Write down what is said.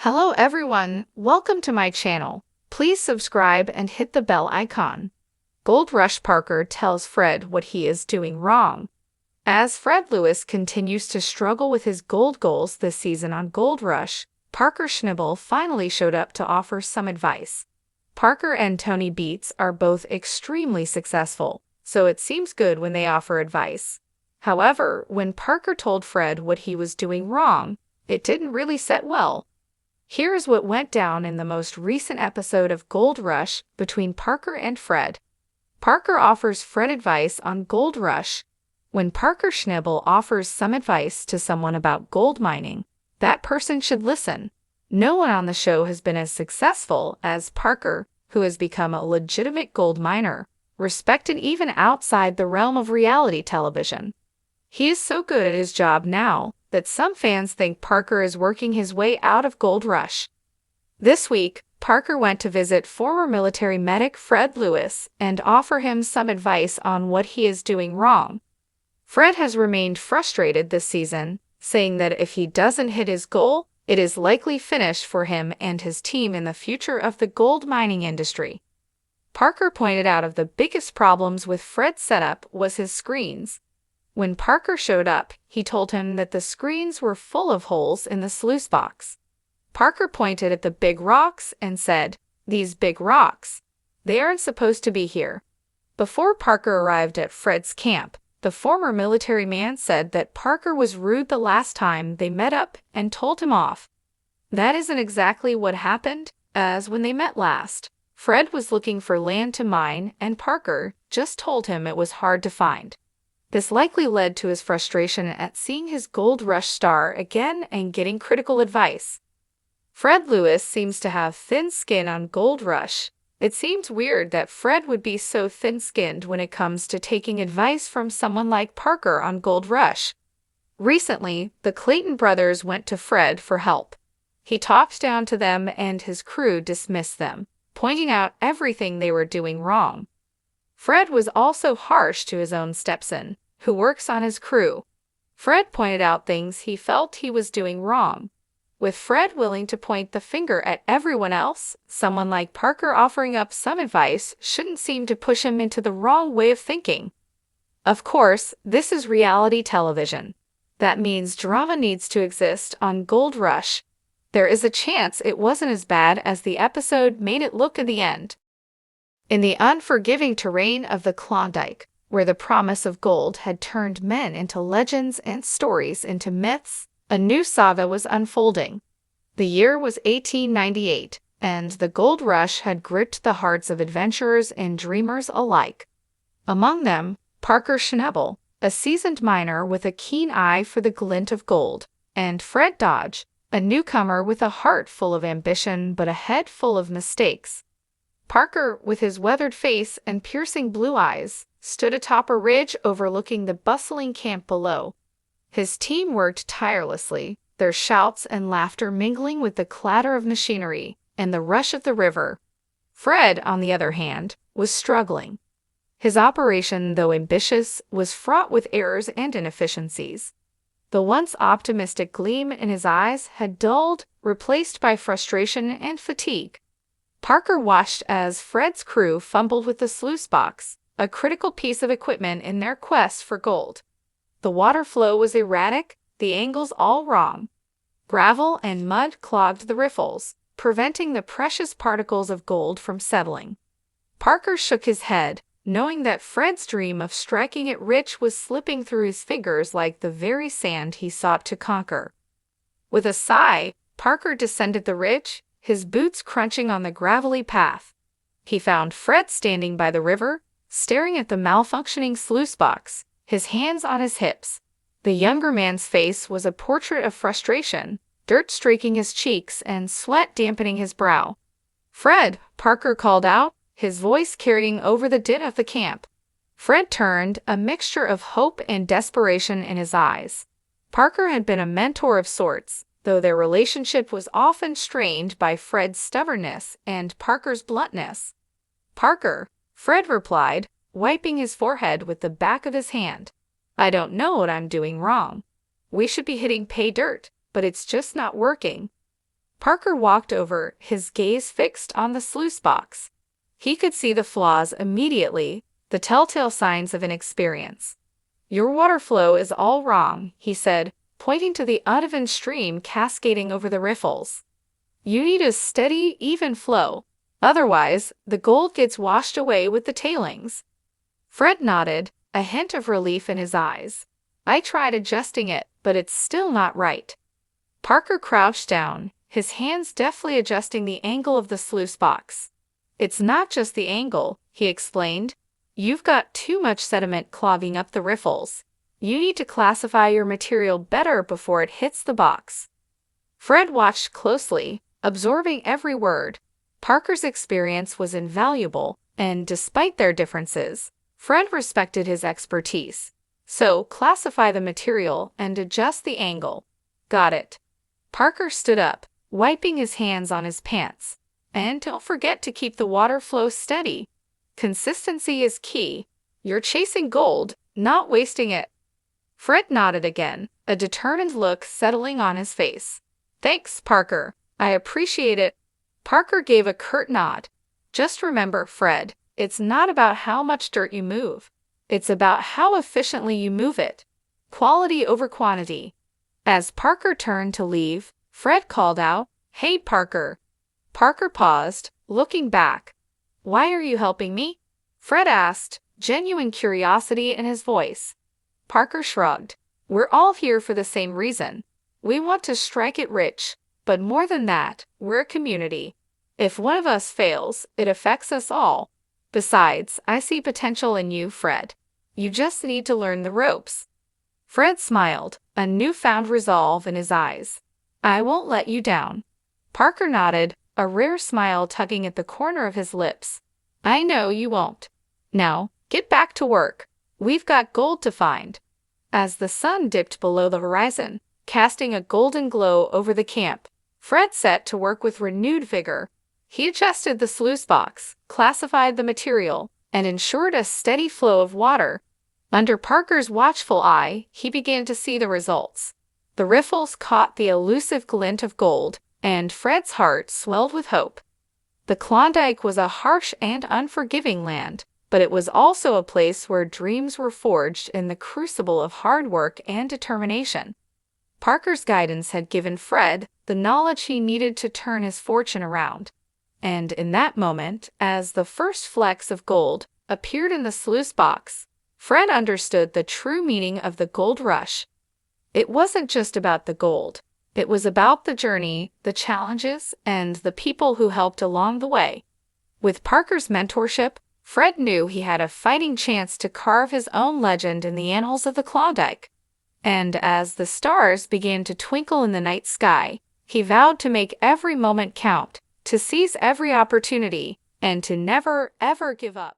Hello everyone, welcome to my channel. Please subscribe and hit the bell icon. Gold Rush Parker tells Fred what he is doing wrong. As Fred Lewis continues to struggle with his gold goals this season on Gold Rush, Parker Schnibble finally showed up to offer some advice. Parker and Tony Beats are both extremely successful, so it seems good when they offer advice. However, when Parker told Fred what he was doing wrong, it didn't really set well. Here is what went down in the most recent episode of Gold Rush between Parker and Fred. Parker offers Fred advice on Gold Rush. When Parker Schnibble offers some advice to someone about gold mining, that person should listen. No one on the show has been as successful as Parker, who has become a legitimate gold miner, respected even outside the realm of reality television. He is so good at his job now that some fans think Parker is working his way out of Gold Rush. This week, Parker went to visit former military medic Fred Lewis and offer him some advice on what he is doing wrong. Fred has remained frustrated this season, saying that if he doesn't hit his goal, it is likely finished for him and his team in the future of the gold mining industry. Parker pointed out of the biggest problems with Fred's setup was his screens. When Parker showed up, he told him that the screens were full of holes in the sluice box. Parker pointed at the big rocks and said, "These big rocks, they aren't supposed to be here." Before Parker arrived at Fred's camp, the former military man said that Parker was rude the last time they met up and told him off. That isn't exactly what happened, as when they met last, Fred was looking for land to mine and Parker just told him it was hard to find. This likely led to his frustration at seeing his Gold Rush star again and getting critical advice. Fred Lewis seems to have thin skin on Gold Rush. It seems weird that Fred would be so thin-skinned when it comes to taking advice from someone like Parker on Gold Rush. Recently, the Clayton brothers went to Fred for help. He talked down to them and his crew dismissed them, pointing out everything they were doing wrong. Fred was also harsh to his own stepson, who works on his crew. Fred pointed out things he felt he was doing wrong. With Fred willing to point the finger at everyone else, someone like Parker offering up some advice shouldn't seem to push him into the wrong way of thinking. Of course, this is reality television. That means drama needs to exist on Gold Rush. There is a chance it wasn't as bad as the episode made it look in the end. In the unforgiving terrain of the Klondike, where the promise of gold had turned men into legends and stories into myths, a new saga was unfolding. The year was 1898, and the gold rush had gripped the hearts of adventurers and dreamers alike. Among them, Parker Schnibble, a seasoned miner with a keen eye for the glint of gold, and Fred Dodge, a newcomer with a heart full of ambition but a head full of mistakes. Parker, with his weathered face and piercing blue eyes, stood atop a ridge overlooking the bustling camp below. His team worked tirelessly, their shouts and laughter mingling with the clatter of machinery and the rush of the river. Fred, on the other hand, was struggling. His operation, though ambitious, was fraught with errors and inefficiencies. The once optimistic gleam in his eyes had dulled, replaced by frustration and fatigue. Parker watched as Fred's crew fumbled with the sluice box, a critical piece of equipment in their quest for gold. The water flow was erratic, the angles all wrong. Gravel and mud clogged the riffles, preventing the precious particles of gold from settling. Parker shook his head, knowing that Fred's dream of striking it rich was slipping through his fingers like the very sand he sought to conquer. With a sigh, Parker descended the ridge, his boots crunching on the gravelly path. He found Fred standing by the river, staring at the malfunctioning sluice box, his hands on his hips. The younger man's face was a portrait of frustration, dirt streaking his cheeks and sweat dampening his brow. "Fred," Parker called out, his voice carrying over the din of the camp. Fred turned, a mixture of hope and desperation in his eyes. Parker had been a mentor of sorts, though their relationship was often strained by Fred's stubbornness and Parker's bluntness. "Parker," Fred replied, wiping his forehead with the back of his hand. "I don't know what I'm doing wrong. We should be hitting pay dirt, but it's just not working." Parker walked over, his gaze fixed on the sluice box. He could see the flaws immediately, the telltale signs of inexperience. "Your water flow is all wrong," he said, pointing to the uneven stream cascading over the riffles. "You need a steady, even flow. Otherwise, the gold gets washed away with the tailings." Fred nodded, a hint of relief in his eyes. "I tried adjusting it, but it's still not right." Parker crouched down, his hands deftly adjusting the angle of the sluice box. "It's not just the angle," he explained. "You've got too much sediment clogging up the riffles. You need to classify your material better before it hits the box." Fred watched closely, absorbing every word. Parker's experience was invaluable, and despite their differences, Fred respected his expertise. "So, classify the material and adjust the angle." "Got it." Parker stood up, wiping his hands on his pants. "And don't forget to keep the water flow steady. Consistency is key. You're chasing gold, not wasting it." Fred nodded again, a determined look settling on his face. "Thanks, Parker. I appreciate it." Parker gave a curt nod. "Just remember, Fred, it's not about how much dirt you move. It's about how efficiently you move it. Quality over quantity." As Parker turned to leave, Fred called out, "Hey, Parker." Parker paused, looking back. "Why are you helping me?" Fred asked, genuine curiosity in his voice. Parker shrugged. "We're all here for the same reason. We want to strike it rich, but more than that, we're a community. If one of us fails, it affects us all. Besides, I see potential in you, Fred. You just need to learn the ropes." Fred smiled, a newfound resolve in his eyes. "I won't let you down." Parker nodded, a rare smile tugging at the corner of his lips. "I know you won't. Now, get back to work. We've got gold to find." As the sun dipped below the horizon, casting a golden glow over the camp, Fred set to work with renewed vigor. He adjusted the sluice box, classified the material, and ensured a steady flow of water. Under Parker's watchful eye, he began to see the results. The riffles caught the elusive glint of gold, and Fred's heart swelled with hope. The Klondike was a harsh and unforgiving land, but it was also a place where dreams were forged in the crucible of hard work and determination. Parker's guidance had given Fred the knowledge he needed to turn his fortune around. And in that moment, as the first flecks of gold appeared in the sluice box, Fred understood the true meaning of the gold rush. It wasn't just about the gold. It was about the journey, the challenges, and the people who helped along the way. With Parker's mentorship, Fred knew he had a fighting chance to carve his own legend in the annals of the Klondike. And as the stars began to twinkle in the night sky, he vowed to make every moment count, to seize every opportunity, and to never, ever give up.